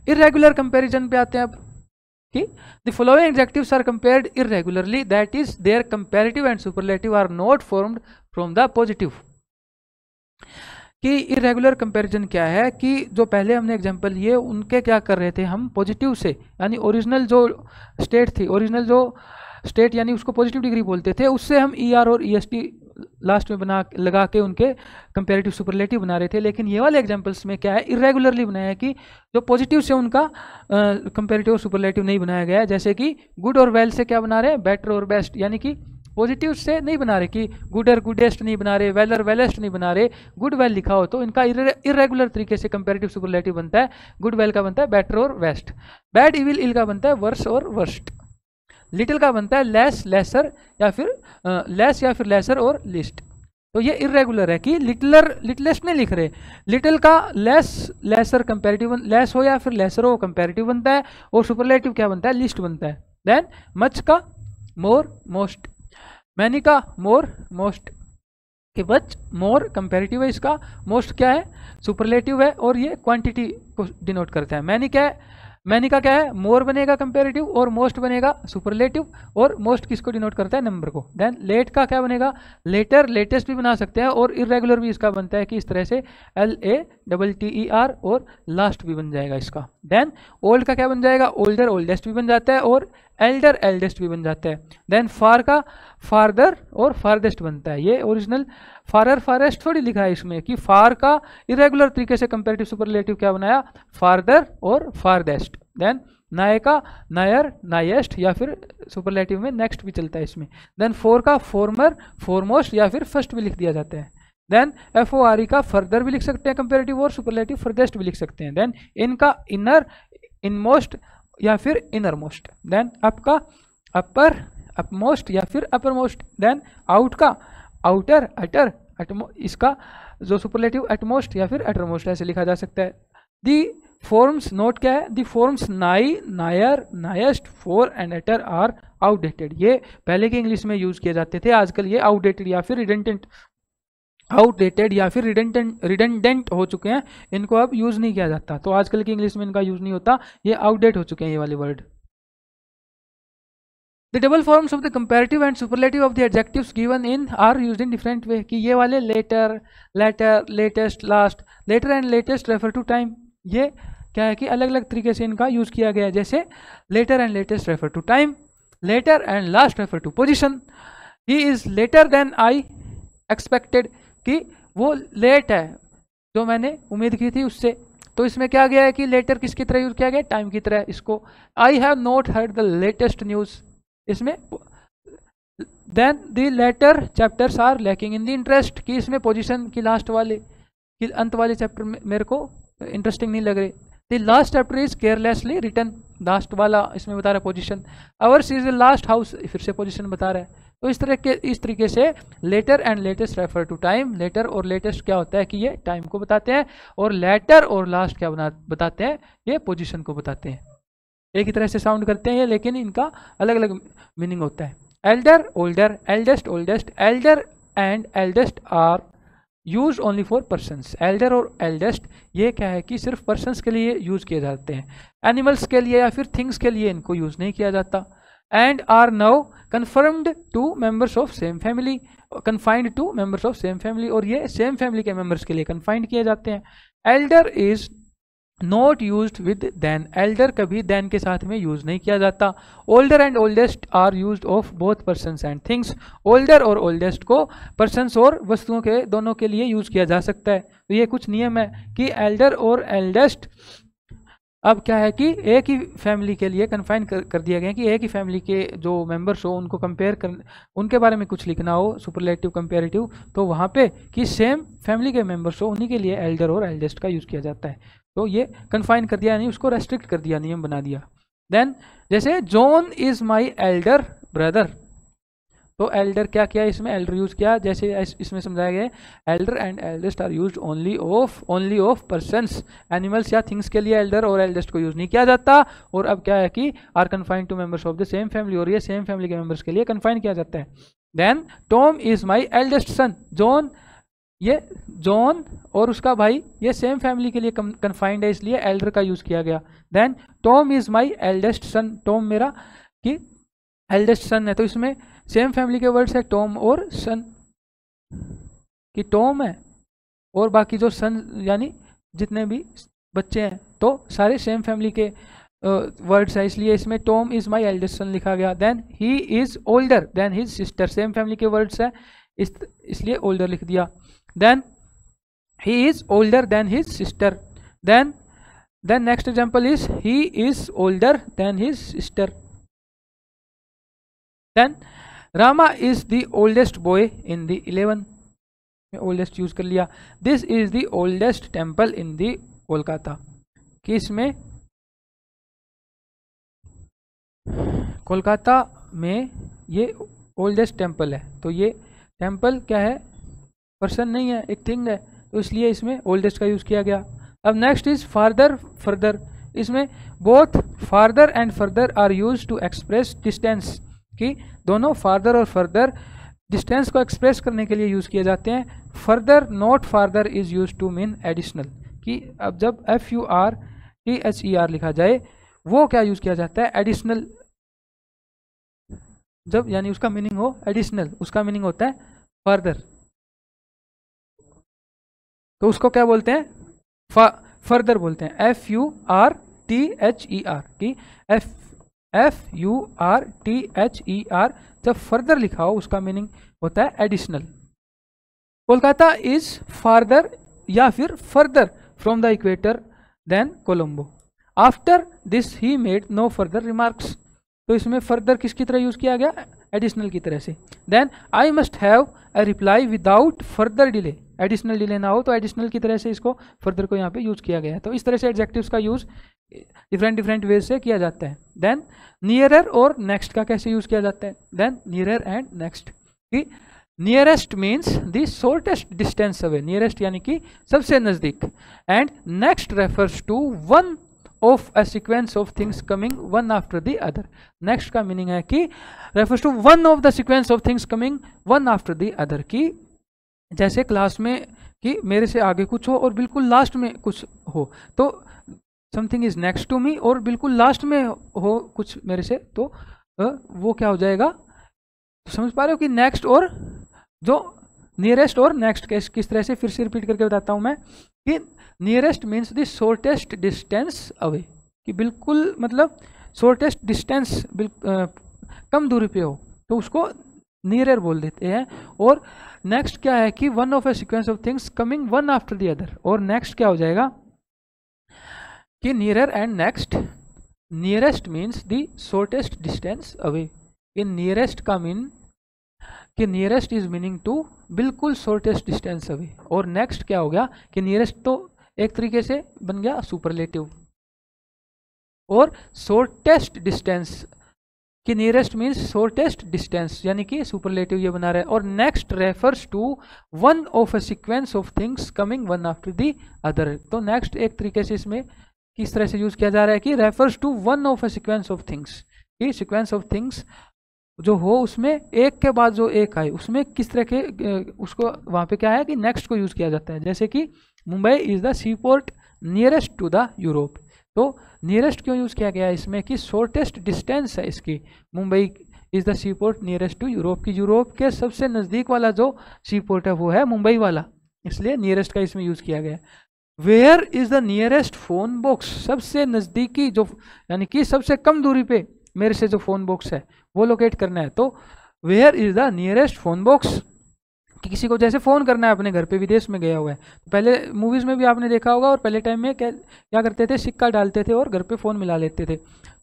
Irregular comparison पे आते हैं अब कि the following adjectives are compared irregularly, that is their comparative and superlative are not formed from the positive. कि irregular comparison क्या है कि जो पहले हमने एग्जांपल लिए उनके क्या कर रहे थे हम पॉजिटिव से, यानी ओरिजिनल जो स्टेट थी, ओरिजिनल जो स्टेट यानी उसको पॉजिटिव डिग्री बोलते थे, उससे हम ई आर और ई एस टी लास्ट में बना लगा के उनके कंपेरेटिव सुपरलेटिव बना रहे थे। लेकिन ये वाले एग्जांपल्स में क्या है, इरेगुलरली बनाया है कि जो पॉजिटिव से उनका कंपेरेटिव और सुपरलेटिव नहीं बनाया गया है। जैसे कि गुड और वेल से क्या बना रहे हैं, बेटर और बेस्ट, यानी कि पॉजिटिव से नहीं बना रहे कि गुड और गुडेस्ट नहीं बना रहे, वेल और वेलेस्ट नहीं बना रहे। गुड वेल लिखा हो तो इनका इरेगुलर तरीके से कंपेरेटिव सुपरलेटिव बनता है। गुड वेल का बनता है बेटर और वेस्ट, बैड इविल इल का बनता है वर्स और वर्स्ट, लिटिल का बनता है लेस लेसर या फिर लेस या फिर लेसर और लिस्ट। तो ये इरेगुलर है कि लिटलेस्ट नहीं लिख रहे, लिटिल का लेस लेसर कंपेरेटिव, लेस हो या फिर लेसर हो कंपेरेटिव बनता है, और सुपरलेटिव क्या बनता है, लिस्ट बनता है। देन मच का मोर मोस्ट, मैनी का मोर मोस्ट, कि मच मोर कंपेरेटिव है इसका, मोस्ट क्या है सुपरलेटिव है और ये क्वांटिटी को डिनोट करता है। मैनी क्या है, मैनी का क्या है मोर बनेगा कंपेरेटिव और मोस्ट बनेगा सुपरलेटिव, और मोस्ट किसको डिनोट करता है, नंबर को। देन लेट का क्या बनेगा, लेटर लेटेस्ट भी बना सकते हैं, और इरेगुलर भी इसका बनता है कि इस तरह से LATTER और लास्ट भी बन जाएगा इसका। देन ओल्ड का क्या बन जाएगा, ओल्डर ओल्डेस्ट भी बन जाता है, और एल्डर एल्डेस्ट भी बन जाता है। देन फार का फारदर और फारदेस्ट बनता है। ये ओरिजिनल फारर फारेस्ट थोड़ी लिखा है इसमें कि फार का इरेगुलर तरीके से कंपेरेटिव सुपरलेटिव क्या बनाया, फारदर और फारदेस्ट। देन नाय का नायर नाइएस्ट या फिर सुपरलेटिव में नेक्स्ट भी चलता है इसमें। देन फोर का फॉर्मर फॉरमोस्ट या फिर फर्स्ट भी लिख दिया जाता है। देन FORE का फर्दर भी लिख सकते हैं कंपेरेटिव, और सुपरलेटिव फर्देस्ट भी लिख सकते हैं। देन इनका इनर इनमोस्ट या फिर इनर मोस्ट। देन अप का अपर अपमोस्ट या फिर अपर मोस्ट। देन आउट का आउटर अटर इसका जो सुपरलेटिव एटमोस्ट या फिर अटरमोस्ट ऐसे लिखा जा सकता है। दी फॉर्म्स नोट क्या है, the forms nigh nigher nighest fore and utter are outdated. ये पहले के इंग्लिश में यूज किए जाते थे, आजकल ये आउटडेटेड या फिर रिडेंडेंट हो चुके हैं, इनको अब यूज नहीं किया जाता। तो आजकल की इंग्लिश में इनका यूज नहीं होता, ये आउटडेट हो चुके हैं ये वाले word. The double forms of the comparative and superlative of the adjectives given in are used in different way। कि ये वाले later, later, latest, last, later and latest refer to time। ये क्या है कि अलग अलग तरीके से इनका यूज किया गया है। जैसे later and latest refer to time, later and last refer to position। He is later than I expected, कि वो लेट है जो मैंने उम्मीद की थी उससे। तो इसमें क्या गया है कि लेटर किसकी तरह यूज किया गया, टाइम की तरह। इसको I have not heard the latest news, इसमें then the latter chapters are lacking in the interest, कि इसमें पोजीशन की लास्ट वाले कि अंत वाले चैप्टर में मेरे को इंटरेस्टिंग नहीं लग रहे। The last chapter is carelessly written, last वाला इसमें बता रहा है position. Ours is the last house, फिर से पोजीशन बता रहा है। तो इस तरीके से later and latest refer to time. Later और लेटेस्ट क्या होता है कि ये टाइम को बताते हैं, और लेटर और लास्ट क्या बताते हैं, ये पोजीशन को बताते हैं। एक ही तरह से साउंड करते हैं ये, लेकिन इनका अलग अलग मीनिंग होता है। Elder older, eldest oldest, elder and eldest are use only for persons. Elder और एल्डेस्ट ये क्या है कि सिर्फ पर्सन्स के लिए यूज किए जाते हैं, एनिमल्स के लिए या फिर थिंग्स के लिए इनको यूज नहीं किया जाता। And are now confirmed to members of same family, confined to members of same family, और ये सेम फैमिली के मेंबर्स के लिए कन्फाइंड किए जाते हैं। Elder is not used with then, elder कभी देन के साथ में यूज नहीं किया जाता। Older and oldest are used of both persons and things, older और ओल्डेस्ट को पर्सन्स और वस्तुओं के दोनों के लिए यूज किया जा सकता है। तो ये कुछ नियम है कि एल्डर और एल्डेस्ट अब क्या है कि एक ही फैमिली के लिए कन्फाइन कर दिया गया कि एक ही फैमिली के जो मेंबर्स हो उनको कंपेयर कर, उनके बारे में कुछ लिखना हो सुपरलेटिव कंपेरेटिव, तो वहाँ पे कि सेम फैमिली के मेंबर्स हो उन्हीं के लिए एल्डर और एल्डेस्ट का यूज़ किया जाता है। तो ये कन्फाइन कर दिया, यानी उसको रेस्ट्रिक्ट कर दिया, नियम बना दिया। देन जैसे John is my elder brother, तो एल्डर क्या किया, इसमें एल्डर यूज किया। जैसे इसमें समझाया गया elder and eldest are used only of persons, animals या थिंग्स के लिए एल्डर और एल्डेस्ट को यूज नहीं किया जाता। और अब क्या है कि are confined to members of the same family, और ये सेम फैमिली के मेंबर्स के लिए कन्फाइन किया जाता है। Then Tom is my eldest son, John ये जॉन और उसका भाई ये सेम फैमिली के लिए कन्फाइंड है, इसलिए एल्डर का यूज किया गया। Then Tom is my eldest son, Tom मेरा कि एल्डेस्ट सन है, तो इसमें सेम फैमिली के वर्ड्स है टॉम और सन, कि टॉम है और बाकी जो सन यानी जितने भी बच्चे हैं तो सारे सेम फैमिली के वर्ड्स है, इसलिए इसमें Tom is my eldest son लिखा गया। Then he is older than his sister, same family के वर्ड्स है इसलिए ओल्डर लिख दिया। Then he is older than his sister, then next example is he is older than his sister. Then Rama is the oldest boy in the 11, oldest use कर लिया। This is the oldest temple in the Kolkata, कि इसमें कोलकाता में ये oldest temple है, तो ये temple क्या है, पर्सन नहीं है, एक थिंग है, तो इसलिए इसमें ओल्डेस्ट का यूज किया गया। अब नेक्स्ट इज फार्दर फर्दर, इसमें both farther and further are use to express distance, कि दोनों फार्दर और फर्दर डिस्टेंस को एक्सप्रेस करने के लिए यूज किए जाते हैं। Further not farther is use to mean additional, कि अब जब FURTHER लिखा जाए वो क्या यूज किया जाता है, एडिशनल, जब यानी उसका मीनिंग हो एडिशनल, उसका मीनिंग होता है फर्दर, तो उसको क्या बोलते हैं, फर्दर बोलते हैं, FURTHER, कि FURTHER जब फर्दर लिखा हो उसका मीनिंग होता है एडिशनल। कोलकाता इज फार्दर या फिर further from the equator than Colombo, after this he made no further remarks, तो इसमें फर्दर किसकी तरह यूज किया गया, एडिशनल की तरह से। Then I must have a reply without further delay, additional delay ना हो तो एडिशनल की तरह से इसको फर्दर को यहाँ पे यूज किया गया है। तो इस तरह से एडजेक्टिव्स का यूज डिफरेंट वेज से किया जाता है। देन नियरर और नेक्स्ट का कैसे यूज किया जाता है, देन नियरर एंड नेक्स्ट, कि nearest means the shortest distance away, nearest यानी कि सबसे नजदीक, and next refers to one of a sequence of things coming one after the other, next का मीनिंग है कि refers to one of the sequence of things coming one after the other, कि जैसे class में कि मेरे से आगे कुछ हो और बिल्कुल लास्ट में कुछ हो, तो something is next to me, और बिल्कुल लास्ट में हो कुछ मेरे से, तो वो क्या हो जाएगा, समझ पा रहे हो कि नेक्स्ट और जो नियरेस्ट और नेक्स्ट किस तरह से, फिर से रिपीट करके बताता हूं मैं, कि nearest means the shortest distance away, कि बिल्कुल मतलब शॉर्टेस्ट डिस्टेंस कम दूरी पे हो तो उसको नियरर बोल देते हैं। और नेक्स्ट क्या है कि one of A sequence of things coming one after the other, और नेक्स्ट क्या हो जाएगा कि nearer and next, nearest means the shortest distance away, in nearest का मीन कि नियरेस्ट इज मीनिंग टू बिल्कुल शॉर्टेस्ट डिस्टेंस अवे, और next क्या हो गया कि नियरेस्ट तो एक तरीके से बन गया सुपरलेटिव, और शॉर्टेस्ट डिस्टेंस कि नियरेस्ट मीन्स शॉर्टेस्ट डिस्टेंस यानी कि सुपरलेटिव ये बना रहा है, और next refers to one of a sequence of things coming one after the other, तो नेक्स्ट एक तरीके से इसमें किस तरह से यूज किया जा रहा है कि refers to one of a sequence of things, कि सीक्वेंस ऑफ थिंग्स जो हो उसमें एक के बाद जो एक आए उसमें किस तरह के उसको वहाँ पे क्या है कि नेक्स्ट को यूज किया जाता है। जैसे कि Mumbai is the sea port nearest to the Europe, तो नियरेस्ट क्यों यूज किया गया है इसमें कि शॉर्टेस्ट डिस्टेंस है इसकी, Mumbai is the sea port nearest to Europe, की यूरोप के सबसे नज़दीक वाला जो सी पोर्ट है वो है मुंबई वाला, इसलिए नियरेस्ट का इसमें यूज किया गया है। Where is the nearest phone box, सबसे नज़दीकी जो यानी कि सबसे कम दूरी पे मेरे से जो फोन बॉक्स है वो लोकेट करना है, तो where is the nearest phone box, कि किसी को जैसे फ़ोन करना है अपने घर पे, विदेश में गया हुआ है, तो पहले मूवीज़ में भी आपने देखा होगा और पहले टाइम में क्या करते थे, सिक्का डालते थे और घर पे फ़ोन मिला लेते थे।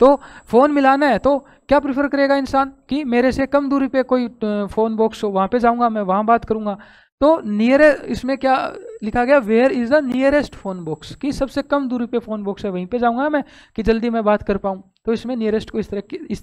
तो फ़ोन मिलाना है तो क्या प्रीफर करेगा इंसान कि मेरे से कम दूरी पे कोई फ़ोन बॉक्स हो, वहाँ पे जाऊँगा मैं, वहाँ बात करूँगा, तो नियर इसमें क्या लिखा गया, where is the nearest phone box, कि सबसे कम दूरी पे फ़ोन बॉक्स है वहीं पे जाऊँगा मैं कि जल्दी मैं बात कर पाऊँ, तो इसमें नियरेस्ट को इस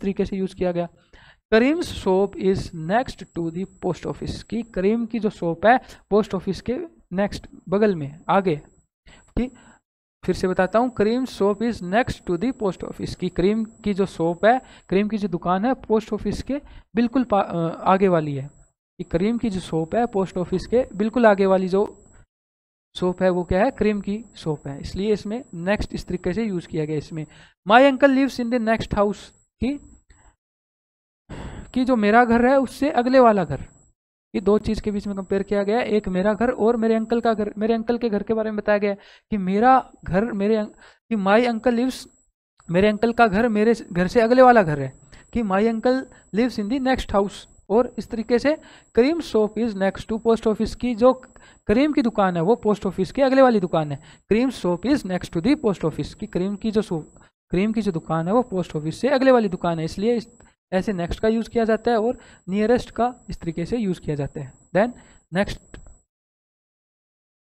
तरीके से यूज़ किया गया। Karim's shop is next to the post office, की करीम की जो शॉप है पोस्ट ऑफिस के नेक्स्ट बगल में आगे, कि फिर से बताता हूँ, Karim shop is next to the post office, की करीम की जो शॉप है, करीम की जो दुकान है पोस्ट ऑफिस के बिल्कुल आगे वाली है। कि करीम की जो शॉप है पोस्ट ऑफिस के बिल्कुल आगे वाली जो शॉप है वो क्या है, करीम की शॉप है, इसलिए इसमें नेक्स्ट इस तरीके से यूज किया गया इसमें। My uncle lives in the next house कि जो मेरा घर है उससे अगले वाला घर, ये दो चीज के बीच में कंपेयर किया गया, एक मेरा घर और मेरे अंकल का घर। मेरे अंकल के घर के बारे में बताया गया कि मेरा घर कि माई अंकल लिव्स, मेरे अंकल का घर मेरे घर से अगले वाला घर है, कि my uncle lives in the next house. और इस तरीके से Karim shop is next to post office, की जो करीम की दुकान है वो पोस्ट ऑफिस की अगले वाली दुकान है। Karim shop is next to the post office, की करीम की जो दुकान है वो पोस्ट ऑफिस से अगले वाली दुकान है, इसलिए ऐसे नेक्स्ट का यूज़ किया जाता है और नियरेस्ट का इस तरीके से यूज़ किया जाता है। Then next